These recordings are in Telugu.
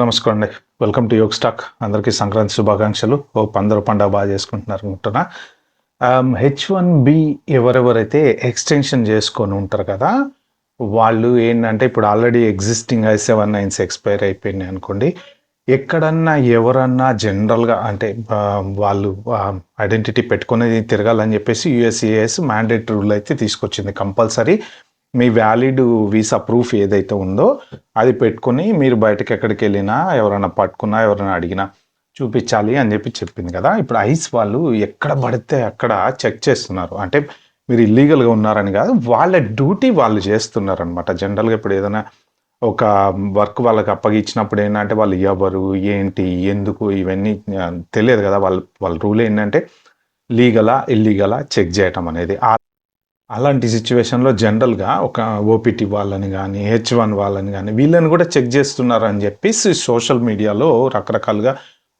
నమస్కారం అండి. వెల్కమ్ టు యోగ్ స్టాక్. అందరికీ సంక్రాంతి శుభాకాంక్షలు. హోప్ అందరూ పండగ బాగా చేసుకుంటున్నారు అనుకుంటున్నా. H1B ఎవరెవరైతే ఎక్స్టెన్షన్ చేసుకొని ఉంటారు కదా, వాళ్ళు ఏంటంటే ఇప్పుడు ఆల్రెడీ ఎగ్జిస్టింగ్ I-797 ఎక్స్పైర్ అయిపోయినాయి అనుకోండి. ఎక్కడన్నా ఎవరన్నా జనరల్గా అంటే వాళ్ళు ఐడెంటిటీ పెట్టుకుని తిరగాలని చెప్పేసి USCIS మ్యాండేటరీ రూల్ అయితే తీసుకొచ్చింది. కంపల్సరీ మీ వ్యాలిడ్ వీసా ప్రూఫ్ ఏదైతే ఉందో అది పెట్టుకుని మీరు బయటకు ఎక్కడికి వెళ్ళినా ఎవరైనా పట్టుకున్నా ఎవరైనా అడిగినా చూపించాలి అని చెప్పి చెప్పింది కదా. ఇప్పుడు ఐస్ వాళ్ళు ఎక్కడ పడితే అక్కడ చెక్ చేస్తున్నారు. అంటే మీరు ఇల్లీగల్గా ఉన్నారని కాదు, వాళ్ళ డ్యూటీ వాళ్ళు చేస్తున్నారు అనమాట. జనరల్గా ఇప్పుడు ఏదైనా ఒక వర్క్ వాళ్ళకి అప్పగించినప్పుడు ఏంటంటే వాళ్ళు ఎవరు ఏంటి ఎందుకు ఇవన్నీ తెలియదు కదా. వాళ్ళ రూల్ ఏంటంటే లీగలా ఇల్లీగలా చెక్ చేయటం అనేది. అలాంటి సిచ్యువేషన్లో జనరల్గా ఒక ఓపీటీ వాళ్ళని కానీ H1 వాళ్ళని కానీ వీళ్ళని కూడా చెక్ చేస్తున్నారు అని చెప్పేసి సోషల్ మీడియాలో రకరకాలుగా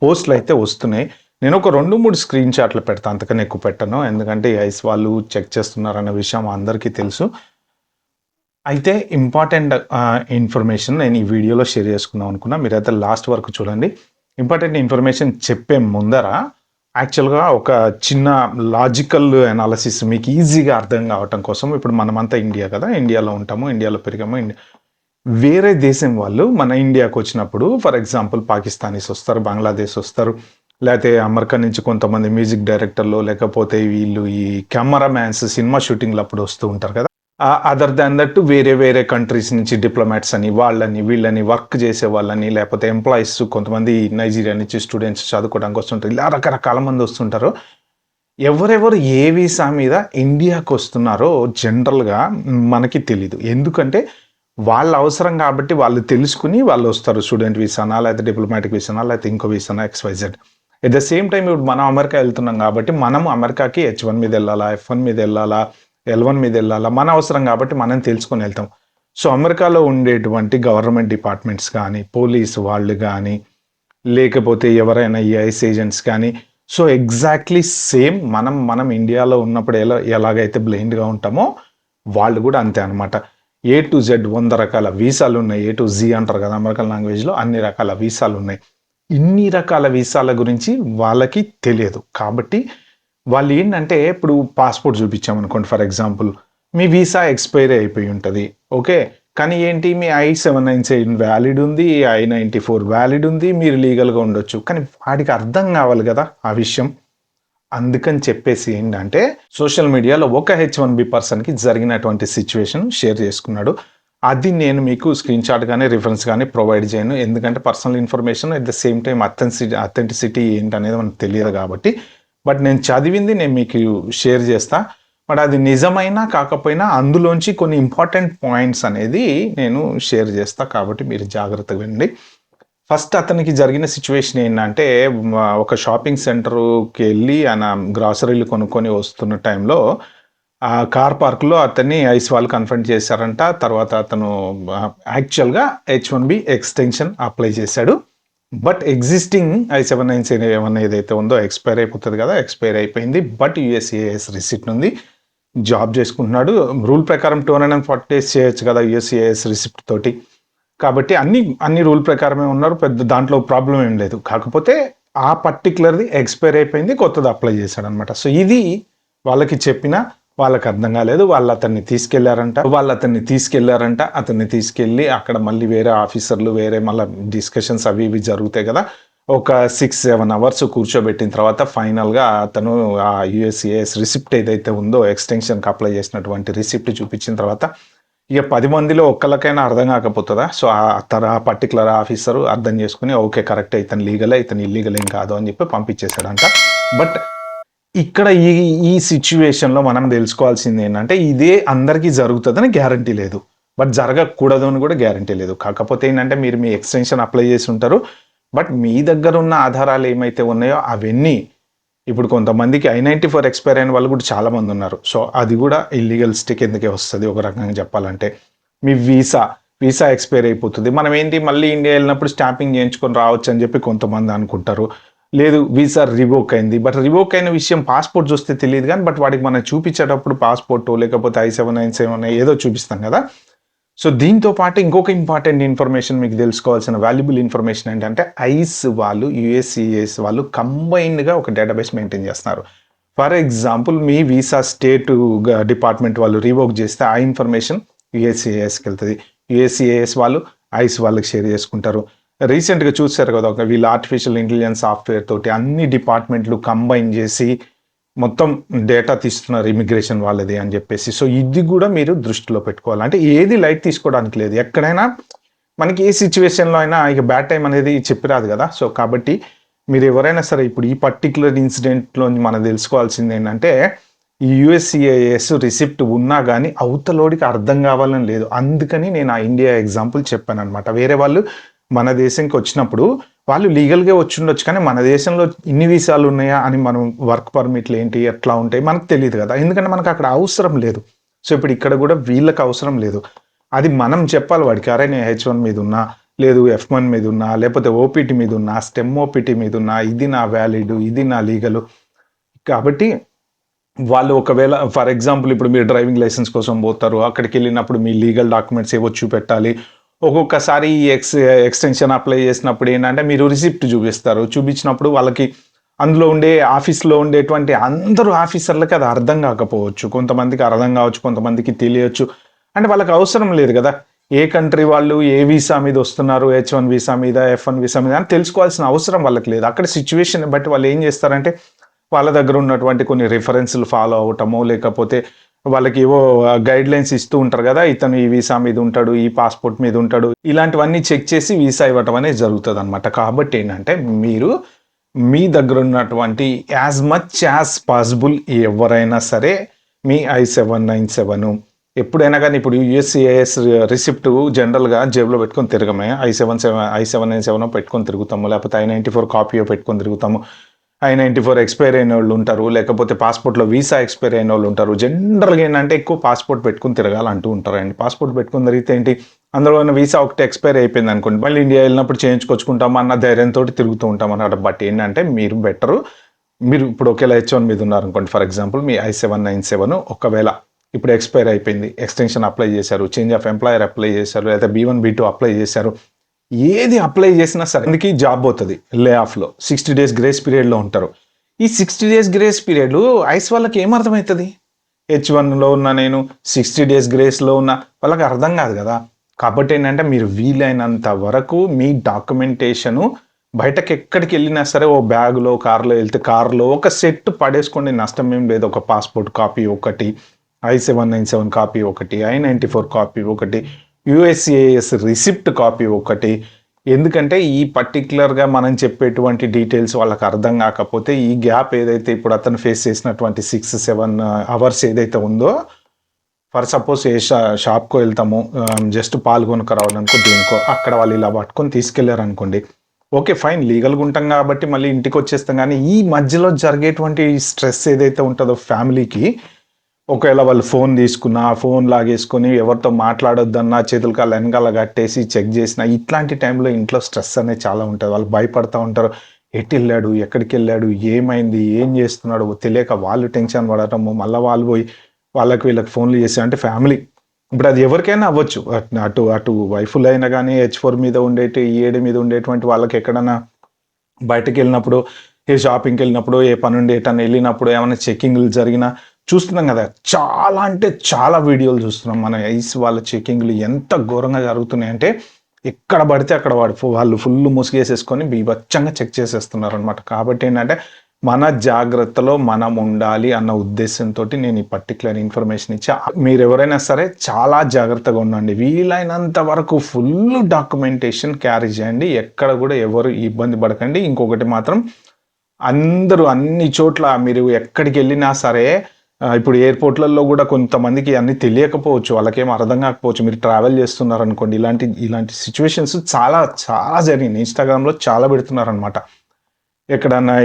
పోస్టులు అయితే వస్తున్నాయి. నేను ఒక 2-3 స్క్రీన్ షాట్లు పెడతాను, అంతకన్నా ఎక్కువ పెట్టను. ఎందుకంటే ఐస్ వాళ్ళు చెక్ చేస్తున్నారన్న విషయం అందరికీ తెలుసు. అయితే ఇంపార్టెంట్ ఇన్ఫర్మేషన్ నేను ఈ వీడియోలో షేర్ చేసుకుందాం అనుకున్నా. మీరైతే లాస్ట్ వరకు చూడండి. ఇంపార్టెంట్ ఇన్ఫర్మేషన్ చెప్పే ముందర యాక్చువల్గా ఒక చిన్న లాజికల్ అనాలిసిస్ మీకు ఈజీగా అర్థం కావటం కోసం, ఇప్పుడు మనమంతా ఇండియా కదా, ఇండియాలో ఉంటాము, ఇండియాలో పెరిగాము. వేరే దేశం వాళ్ళు మన ఇండియాకి వచ్చినప్పుడు, ఫర్ ఎగ్జాంపుల్ పాకిస్తానీస్ వస్తారు, బంగ్లాదేశ్ వస్తారు, లేకపోతే అమెరికా నుంచి కొంతమంది మ్యూజిక్ డైరెక్టర్లు, లేకపోతే వీళ్ళు ఈ కెమెరా మ్యాన్స్ సినిమా షూటింగ్లు అప్పుడు వస్తూ ఉంటారు కదా. అదర్ దాన్ దట్ వేరే వేరే కంట్రీస్ నుంచి డిప్లొమాట్స్ అని వాళ్ళని వీళ్ళని వర్క్ చేసే వాళ్ళని, లేకపోతే ఎంప్లాయీస్ కొంతమంది నైజీరియా నుంచి స్టూడెంట్స్ చదువుకోవడానికి వస్తుంటారు. ఇలా రకరకాల మంది వస్తుంటారు. ఎవరెవరు ఏ వీసా మీద ఇండియాకి వస్తున్నారో జనరల్గా మనకి తెలీదు. ఎందుకంటే వాళ్ళ అవసరం కాబట్టి వాళ్ళు తెలుసుకుని వాళ్ళు వస్తారు. స్టూడెంట్ వీసానా, లేకపోతే డిప్లొమాటిక్ వీసానా, లేకపోతే ఇంకో వీసానా, XYZ. At the same time ఇప్పుడు మనం అమెరికా వెళ్తున్నాం కాబట్టి మనం అమెరికాకి H1 మీద వెళ్ళాలా, F1 మీద వెళ్ళాలా, L1 మీద వెళ్ళాలా, మన అవసరం కాబట్టి మనం తెలుసుకొని వెళ్తాం. సో అమెరికాలో ఉండేటువంటి గవర్నమెంట్ డిపార్ట్మెంట్స్ కానీ, పోలీసు వాళ్ళు కానీ, లేకపోతే ఎవరైనా ఈ ఐస్ ఏజెంట్స్ కానీ, సో ఎగ్జాక్ట్లీ సేమ్ మనం ఇండియాలో ఉన్నప్పుడు ఎలాగైతే బ్లైండ్గా ఉంటామో వాళ్ళు కూడా అంతే అనమాట. A to Z 100 రకాల వీసాలు ఉన్నాయి. A to Z అంటారు కదా అమెరికన్ లాంగ్వేజ్లో. అన్ని రకాల వీసాలు ఉన్నాయి. ఇన్ని రకాల వీసాల గురించి వాళ్ళకి తెలియదు. కాబట్టి వాళ్ళు ఏంటంటే ఇప్పుడు పాస్పోర్ట్ చూపించామనుకోండి, ఫర్ ఎగ్జాంపుల్ మీ వీసా ఎక్స్పైరీ అయిపోయి ఉంటుంది, ఓకే. కానీ ఏంటి, మీ I-797 వ్యాలిడ్ ఉంది, I-94 వ్యాలిడ్ ఉంది, మీరు లీగల్గా ఉండొచ్చు. కానీ వాడికి అర్థం కావాలి కదా ఆ విషయం. అందుకని చెప్పేసి ఏంటంటే సోషల్ మీడియాలో ఒక H1B పర్సన్కి జరిగినటువంటి సిచ్యువేషన్ షేర్ చేసుకున్నాడు. అది నేను మీకు స్క్రీన్ షాట్ కానీ రిఫరెన్స్ కానీ ప్రొవైడ్ చేయను. ఎందుకంటే personal information at the same time authenticity ఏంటనేది మనకు తెలియదు కాబట్టి. బట్ నేను చదివింది నేను మీకు షేర్ చేస్తా. బట్ అది నిజమైనా కాకపోయినా అందులోంచి కొన్ని ఇంపార్టెంట్ పాయింట్స్ అనేది నేను షేర్ చేస్తా. కాబట్టి మీరు జాగ్రత్తగా వినండి. ఫస్ట్ అతనికి జరిగిన సిచ్యువేషన్ ఏంటంటే, ఒక షాపింగ్ సెంటర్కి వెళ్ళి ఆయన గ్రాసరీలు కొనుక్కొని వస్తున్న టైంలో ఆ కార్ పార్క్లో అతన్ని ఐస్ వాళ్ళు కన్ఫర్మ్ చేశారంట. తర్వాత అతను యాక్చువల్గా H1B ఎక్స్టెన్షన్ అప్లై చేశాడు. బట్ ఎగ్జిస్టింగ్ I-797 ఏదైతే ఉందో ఎక్స్పైర్ అయిపోతుంది కదా, ఎక్స్పైర్ అయిపోయింది. బట్ USCIS రిసిప్ట్ ఉంది, జాబ్ చేసుకుంటున్నాడు. రూల్ ప్రకారం 240 days చేయొచ్చు కదా USCIS రిసిప్ట్ తోటి. కాబట్టి అన్ని రూల్ ప్రకారమే ఉన్నారు, పెద్ద దాంట్లో ప్రాబ్లం ఏం లేదు. కాకపోతే ఆ పర్టికులర్ది ఎక్స్పైర్ అయిపోయింది, కొత్తది అప్లై చేశాడు అనమాట. సో ఇది వాళ్ళకి చెప్పినా వాళ్ళకి అర్థం కాలేదు. వాళ్ళు అతన్ని తీసుకెళ్లారంట. అతన్ని తీసుకెళ్ళి అక్కడ మళ్ళీ వేరే ఆఫీసర్లు వేరే మళ్ళీ డిస్కషన్స్ అవి ఇవి జరుగుతాయి కదా. ఒక 6-7 అవర్స్ కూర్చోబెట్టిన తర్వాత ఫైనల్గా అతను ఆ USCIS రిసిప్ట్ ఏదైతే ఉందో ఎక్స్టెన్షన్కి అప్లై చేసినటువంటి రిసిప్ట్ చూపించిన తర్వాత ఇక 10 మందిలో ఒక్కళ్ళకైనా అర్థం కాకపోతుందా. సో ఆ పర్టికులర్ ఆఫీసరు అర్థం చేసుకుని ఓకే కరెక్ట్, ఇతను లీగలే, ఇతను ఇల్లీగల్ ఏం కాదు అని చెప్పి పంపించేశాడంట. బట్ ఇక్కడ ఈ సిచ్యువేషన్లో మనం తెలుసుకోవాల్సింది ఏంటంటే, ఇదే అందరికీ జరుగుతుందని గ్యారంటీ లేదు, బట్ జరగకూడదు అని కూడా గ్యారంటీ లేదు. కాకపోతే ఏంటంటే మీరు మీ ఎక్స్టెన్షన్ అప్లై చేసి ఉంటారు, బట్ మీ దగ్గర ఉన్న ఆధారాలు ఏమైతే ఉన్నాయో అవన్నీ ఇప్పుడు కొంతమందికి I-94 ఎక్స్పైర్ అయిన వాళ్ళు కూడా చాలామంది ఉన్నారు. సో అది కూడా ఇల్లీగల్ స్టిక్ ఎందుకే వస్తుంది ఒక రకంగా చెప్పాలంటే. మీ వీసా ఎక్స్పైర్ అయిపోతుంది, మనం ఏంటి మళ్ళీ ఇండియా వెళ్ళినప్పుడు స్టాంపింగ్ చేయించుకొని రావచ్చు అని చెప్పి కొంతమంది అనుకుంటారు. లేదు వీసా రివోక్ అయింది, బట్ రివోక్ అయిన విషయం పాస్పోర్ట్ చూస్తే తెలియదు కానీ బట్ వాడికి మనం చూపించేటప్పుడు పాస్పోర్ట్ లేకపోతే I-797 ఏదో చూపిస్తాం కదా. సో దీంతో పాటు ఇంకొక ఇంపార్టెంట్ ఇన్ఫర్మేషన్ మీకు తెలుసుకోవాల్సిన వాల్యుబుల్ ఇన్ఫర్మేషన్ ఏంటంటే ఐస్ వాళ్ళు యుఎస్సిఎస్ వాళ్ళు కంబైన్డ్గా ఒక డేటాబేస్ మెయింటైన్ చేస్తున్నారు. ఫర్ ఎగ్జాంపుల్ మీ వీసా స్టేట్ డిపార్ట్మెంట్ వాళ్ళు రివోక్ చేస్తే ఆ ఇన్ఫర్మేషన్ యుఎస్సిఏఎస్కి వెళ్తుంది. యుఎస్సిఏఎస్ వాళ్ళు ఐస్ వాళ్ళకి షేర్ చేసుకుంటారు. రీసెంట్గా చూసారు కదా వీళ్ళు ఆర్టిఫిషియల్ ఇంటెలిజెన్స్ సాఫ్ట్వేర్ తోటి అన్ని డిపార్ట్మెంట్లు కంబైన్ చేసి మొత్తం డేటా తీస్తున్నారు ఇమిగ్రేషన్ వాళ్ళది అని చెప్పేసి. సో ఇది కూడా మీరు దృష్టిలో పెట్టుకోవాలి. అంటే ఏది లైట్ తీసుకోవడానికి లేదు. ఎక్కడైనా మనకి ఏ సిచ్యువేషన్లో అయినా ఇక బ్యాడ్ టైం అనేది చెప్పిరాదు కదా. సో కాబట్టి మీరు ఎవరైనా సరే ఇప్పుడు ఈ పర్టికులర్ ఇన్సిడెంట్లో మనం తెలుసుకోవాల్సింది ఏంటంటే ఈ యుఎస్సిఐఎస్ రిసిప్ట్ ఉన్నా కానీ అవతలోడికి అర్థం కావాలని లేదు. అందుకని నేను ఆ ఇండియా ఎగ్జాంపుల్ చెప్పాను అనమాట. వేరే వాళ్ళు మన దేశంకి వచ్చినప్పుడు వాళ్ళు లీగల్గా వచ్చి ఉండొచ్చు, కానీ మన దేశంలో ఇన్ని వీసాలు ఉన్నాయా అని మనం వర్క్ పర్మిట్లు ఏంటి ఎట్లా ఉంటాయి మనకు తెలియదు కదా, ఎందుకంటే మనకు అక్కడ అవసరం లేదు. సో ఇప్పుడు ఇక్కడ కూడా వీళ్ళకి అవసరం లేదు. అది మనం చెప్పాలి వాడికి, అరే నేను H1 మీద ఉన్నా, లేదు F1 మీద ఉన్నా, లేకపోతే ఓపీటీ మీద ఉన్నా, స్టెమ్ ఓపీటీ మీద ఉన్నా, ఇది నా వ్యాలిడ్, ఇది నా లీగల్. కాబట్టి వాళ్ళు ఒకవేళ ఫర్ ఎగ్జాంపుల్ ఇప్పుడు మీరు డ్రైవింగ్ లైసెన్స్ కోసం పోతారు, అక్కడికి వెళ్ళినప్పుడు మీ లీగల్ డాక్యుమెంట్స్ ఏవో చూపెట్టాలి. ఒక్కొక్కసారి ఎక్స్టెన్షన్ అప్లై చేసినప్పుడు ఏంటంటే మీరు రిసిప్ట్ చూపిస్తారు. చూపించినప్పుడు వాళ్ళకి అందులో ఉండే ఆఫీస్లో ఉండేటువంటి అందరూ ఆఫీసర్లకి అది అర్థం కాకపోవచ్చు, కొంతమందికి అర్థం కావచ్చు, కొంతమందికి తెలియచ్చు. అంటే వాళ్ళకి అవసరం లేదు కదా ఏ కంట్రీ వాళ్ళు ఏ వీసా మీద వస్తున్నారు, H1 వీసా మీద, F1 వీసా మీద అని తెలుసుకోవాల్సిన అవసరం వాళ్ళకి లేదు. అక్కడ సిచ్యువేషన్ బట్టి వాళ్ళు ఏం చేస్తారంటే వాళ్ళ దగ్గర ఉన్నటువంటి కొన్ని రిఫరెన్స్లు ఫాలో అవటమో, లేకపోతే వాళ్ళకి ఏవో గైడ్ లైన్స్ ఇస్తూ ఉంటారు కదా, ఇతను ఈ వీసా మీద ఉంటాడు, ఈ పాస్పోర్ట్ మీద ఉంటాడు, ఇలాంటివన్నీ చెక్ చేసి వీసా ఇవ్వటం అనేది జరుగుతుంది అనమాట. కాబట్టి ఏంటంటే మీరు మీ దగ్గర ఉన్నటువంటి యాజ్ మచ్ యాజ్ పాసిబుల్ ఎవరైనా సరే మీ I-797 ఎప్పుడైనా కానీ, ఇప్పుడు యుఎస్సిఐఎస్ రిసిప్ట్ జనరల్గా జేబులో పెట్టుకొని తిరగమే, I-797 పెట్టుకొని తిరుగుతాము, లేకపోతే I-94 కాపీయో పెట్టుకొని తిరుగుతాము. I-94 ఎక్స్పైర్ అయిన వాళ్ళు ఉంటారు, లేకపోతే పాస్పోర్ట్లో వీసా ఎక్స్పైర్ అయిన వాళ్ళు ఉంటారు. జనరల్గా ఏంటంటే ఎక్కువ పాస్పోర్ట్ పెట్టుకుని తిరగాలంటూ ఉంటారండి. పాస్పోర్ట్ పెట్టుకుని తిరిగితే ఏంటి, అందులో ఉన్న వీసా ఒకటి ఎక్స్పైర్ అయిపోయింది అనుకోండి, మళ్ళీ ఇండియా వెళ్ళినప్పుడు చేయించుకొచ్చుకుంటాం అన్న ధైర్యంతో తిరుగుతూ ఉంటాం అన్నమాట. బట్ ఏంటంటే మీరు బెటరు, మీరు ఇప్పుడు ఒకేలా H1 మీద ఉన్నారనుకోండి, ఫర్ ఎగ్జాంపుల్ మీ I-797 ఒకవేళ ఇప్పుడు ఎక్స్పైర్ అయిపోయింది, ఎక్స్టెన్షన్ అప్లై చేశారు, చేంజ్ ఆఫ్ ఎంప్లాయర్ అప్లై చేశారు, లేదా B1 B2 అప్లై చేశారు, ఏది అప్లై చేసినా సరే అందుకే జాబ్ పోతుంది లే ఆఫ్లో. 60 days గ్రేస్ పీరియడ్లో ఉంటారు. ఈ 60 days గ్రేస్ పీరియడ్ ఐస్ వాళ్ళకి ఏమర్థమవుతుంది? H1లో ఉన్నా నేను, 60 days గ్రేస్లో ఉన్నా, వాళ్ళకి అర్థం కాదు కదా. కాబట్టి ఏంటంటే మీరు వీలైనంత వరకు మీ డాక్యుమెంటేషను బయటకు ఎక్కడికి వెళ్ళినా సరే ఓ బ్యాగ్లో, కార్లో వెళ్తే కార్లో ఒక సెట్ పడేసుకోండి, నష్టం ఏం లేదు. ఒక పాస్పోర్ట్ కాపీ ఒకటి, I-797 కాపీ ఒకటి, I-94 కాపీ ఒకటి, యుఎస్సిఐఎస్ రిసిప్ట్ కాపీ ఒకటి. ఎందుకంటే ఈ పర్టికులర్గా మనం చెప్పేటువంటి డీటెయిల్స్ వాళ్ళకి అర్థం కాకపోతే ఈ గ్యాప్ ఏదైతే ఇప్పుడు అతను ఫేస్ చేసినటువంటి 6-7 hours ఏదైతే ఉందో, ఫర్ సపోజ్ ఏ షాప్కో వెళ్తాము, జస్ట్ పాలు కొనుక్క రావడానికో దేనికో, అక్కడ వాళ్ళు ఇలా పట్టుకొని తీసుకెళ్లారు అనుకోండి, ఓకే ఫైన్, లీగల్గా ఉంటాం కాబట్టి మళ్ళీ ఇంటికి వచ్చేస్తాం. కానీ ఈ మధ్యలో జరిగేటువంటి స్ట్రెస్ ఏదైతే ఉంటుందో ఫ్యామిలీకి, ఒకవేళ వాళ్ళు ఫోన్ తీసుకున్నా, ఆ ఫోన్ లాగేసుకొని ఎవరితో మాట్లాడొద్దన్నా చేతులు కాళ్ళు వెనకాల కట్టేసి చెక్ చేసినా, ఇట్లాంటి టైంలో ఇంట్లో స్ట్రెస్ అనేది చాలా ఉంటుంది. వాళ్ళు భయపడతా ఉంటారు, ఎటు వెళ్ళాడు, ఎక్కడికి వెళ్ళాడు, ఏమైంది, ఏం చేస్తున్నాడు తెలియక వాళ్ళు టెన్షన్ పడటము, మళ్ళీ వాళ్ళు పోయి వాళ్ళకి వీళ్ళకి ఫోన్లు చేసి, అంటే ఫ్యామిలీ ఇప్పుడు అది ఎవరికైనా అవ్వచ్చు, అటు వైఫులు అయినా కానీ, H4 మీద ఉండేటి, EAD మీద ఉండేటువంటి వాళ్ళకి ఎక్కడైనా బయటకు వెళ్ళినప్పుడు, ఏ షాపింగ్కి వెళ్ళినప్పుడు, ఏ పని ఉండి ఎటన్నా వెళ్ళినప్పుడు, ఏమైనా చెకింగ్లు జరిగినా చూస్తున్నాం కదా. చాలా అంటే చాలా వీడియోలు చూస్తున్నాం మన ఐస్ వాళ్ళ చెకింగ్లు ఎంత ఘోరంగా జరుగుతున్నాయంటే, ఎక్కడ పడితే అక్కడ వాళ్ళు ఫుల్ ముసుగేసేసుకొని బీభత్సంగా చెక్ చేసేస్తున్నారు అనమాట. కాబట్టి ఏంటంటే మన జాగ్రత్తలో మనం ఉండాలి అన్న ఉద్దేశంతో నేను ఈ పర్టికులర్ ఇన్ఫర్మేషన్ ఇచ్చా. మీరు ఎవరైనా సరే చాలా జాగ్రత్తగా ఉండండి, వీలైనంత వరకు ఫుల్ డాక్యుమెంటేషన్ క్యారీ చేయండి, ఎక్కడ కూడా ఎవరు ఇబ్బంది పడకండి. ఇంకొకటి మాత్రం, అందరూ అన్ని చోట్ల మీరు ఎక్కడికి వెళ్ళినా సరే, ఇప్పుడు ఎయిర్పోర్ట్లలో కూడా కొంతమందికి అన్నీ తెలియకపోవచ్చు, వాళ్ళకేం అర్థం కాకపోవచ్చు. మీరు ట్రావెల్ చేస్తున్నారు అనుకోండి, ఇలాంటి సిచ్యువేషన్స్ చాలా చాలా జరిగినాయి. ఇన్స్టాగ్రామ్లో చాలా పెడుతున్నారనమాట. ఎక్కడన్నా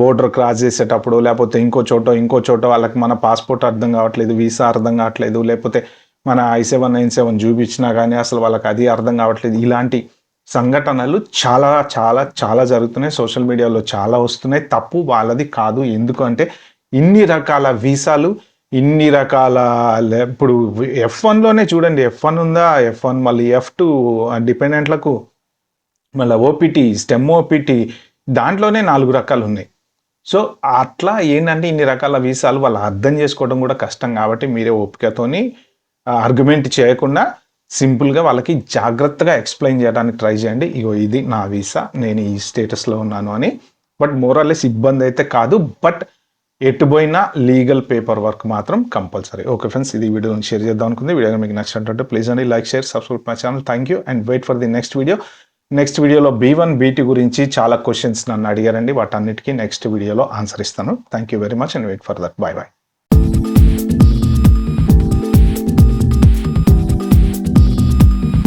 బోర్డర్ క్రాస్ చేసేటప్పుడు, లేకపోతే ఇంకో చోట వాళ్ళకి మన పాస్పోర్ట్ అర్థం కావట్లేదు, వీసా అర్థం కావట్లేదు, లేకపోతే మన I-797 చూపించినా కానీ అసలు వాళ్ళకి అది అర్థం కావట్లేదు. ఇలాంటి సంఘటనలు చాలా చాలా చాలా జరుగుతున్నాయి, సోషల్ మీడియాలో చాలా వస్తున్నాయి. తప్పు వాళ్ళది కాదు, ఎందుకంటే ఇన్ని రకాల వీసాలు ఇన్ని రకాల ఇప్పుడు F1లోనే చూడండి, F1 ఉందా, F1 మళ్ళీ F2 డిపెండెంట్లకు, మళ్ళీ ఓపీటీ, స్టెమ్ ఓపీటీ, దాంట్లోనే 4 రకాలు ఉన్నాయి. సో అట్లా ఏంటంటే ఇన్ని రకాల వీసాలు వాళ్ళు అర్థం చేసుకోవడం కూడా కష్టం, కాబట్టి మీరే ఓపికతోని ఆర్గ్యుమెంట్ చేయకుండా సింపుల్గా వాళ్ళకి జాగ్రత్తగా ఎక్స్ప్లెయిన్ చేయడానికి ట్రై చేయండి. ఇగో ఇది నా వీసా, నేను ఈ స్టేటస్లో ఉన్నాను అని. బట్ మోరల్లెస్ ఇబ్బంది అయితే కాదు, బట్ ఎటు పోయినా లీగల్ పేపర్ వర్క్ మాత్రం కంపల్సరీ. ఓకే ఫ్రెండ్స్, ఇది వీడియోని షేర్ చేద్దాం అనుకుంది. వీడియో మీకు నచ్చినట్టు ప్లీజ్ అండి like, share, subscribe my channel. Thank you and wait for the next video. Next వీడియోలో B1 B2 గురించి చాలా క్వశ్చన్స్ నన్ను అడిగారండి, వాటన్నిటికీ నెక్స్ట్ వీడియోలో ఆన్సర్ ఇస్తాను. Thank you very much and wait for that. Bye bye.